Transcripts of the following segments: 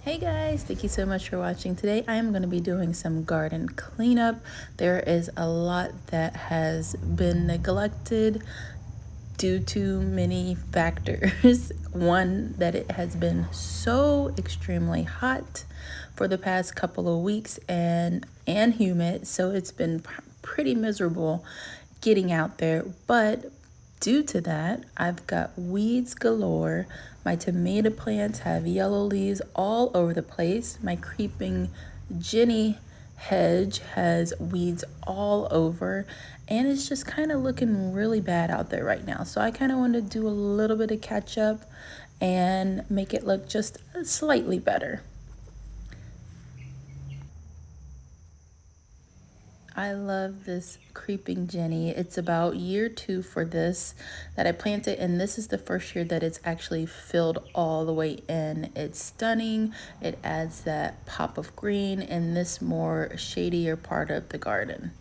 Hey guys, thank you so much for watching. Today I am going to be doing some garden cleanup. There is a lot that has been neglected due to many factors. One, that it has been so extremely hot for the past couple of weeks and humid, so it's been pretty miserable getting out there. But due to that, I've got weeds galore. My tomato plants have yellow leaves all over the place. My creeping Jenny hedge has weeds all over, and it's just kind of looking really bad out there right now. So I kind of want to do a little bit of catch up and make it look just slightly better. I love this creeping Jenny. It's about year 2 for this that I planted, and this is the first year that it's actually filled all the way in. It's stunning. It adds that pop of green in this more shadier part of the garden.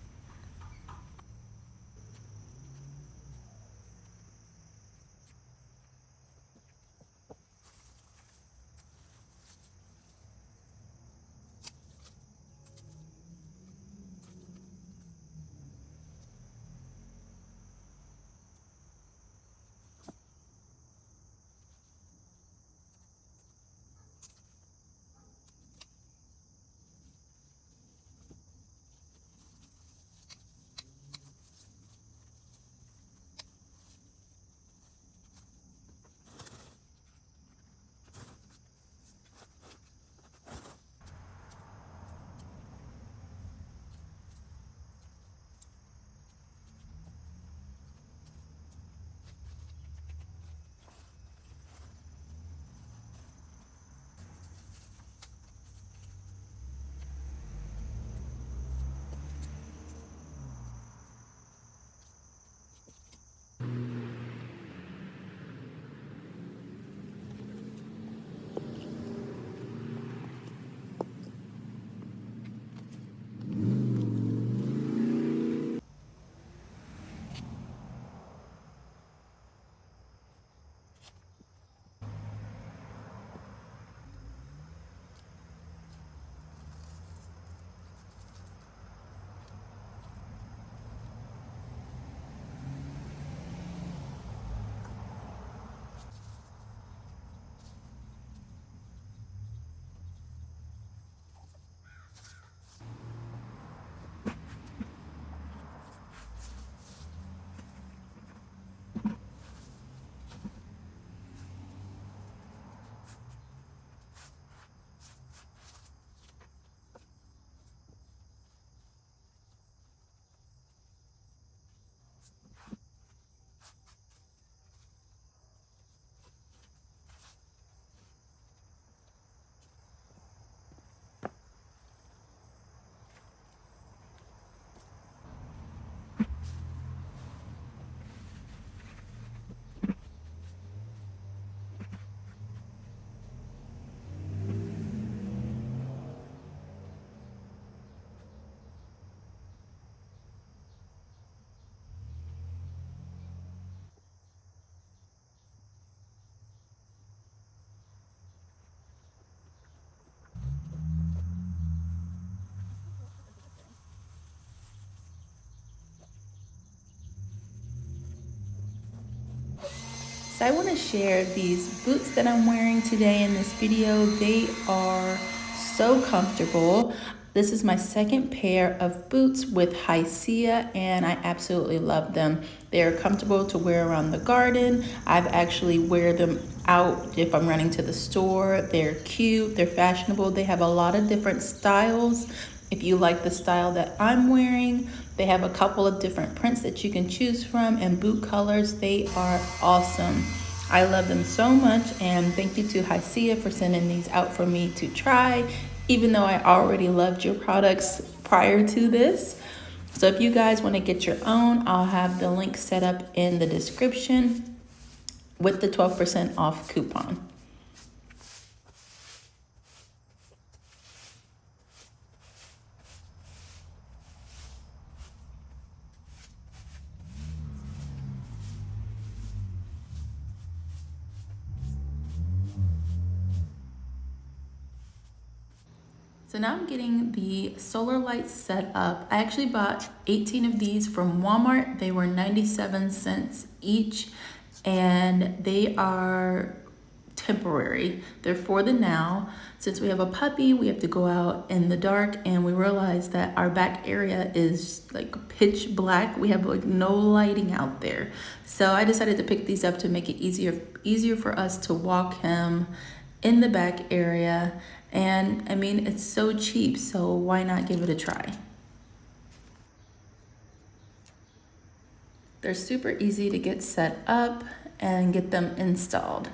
So I want to share these boots that I'm wearing today in this video. They are so comfortable. This is my second pair of boots with Hisea, and I absolutely love them. They're comfortable to wear around the garden. I've actually wear them out if I'm running to the store. They're cute, they're fashionable. They have a lot of different styles. If you like the style that I'm wearing, they have a couple of different prints that you can choose from and boot colors. They are awesome. I love them so much, and thank you to Hisea for sending these out for me to try, even though I already loved your products prior to this. So if you guys want to get your own, I'll have the link set up in the description with the 12% off coupon. So now I'm getting the solar lights set up. I actually bought 18 of these from Walmart. They were 97 cents each, and they are temporary. They're for the now. Since we have a puppy, we have to go out in the dark, and we realize that our back area is like pitch black. We have like no lighting out there. So I decided to pick these up to make it easier for us to walk him in the back area. And I mean, it's so cheap, so why not give it a try? They're super easy to get set up and get them installed.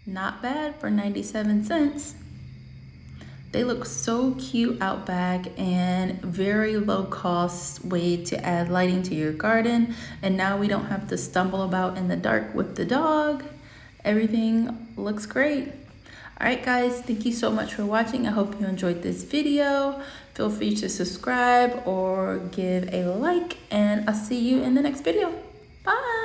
Not bad for 97 cents. They look so cute out back, and very low cost way to add lighting to your garden. And now we don't have to stumble about in the dark with the dog. Everything looks great. All right, guys, thank you so much for watching. I hope you enjoyed this video. Feel free to subscribe or give a like, and I'll see you in the next video. Bye.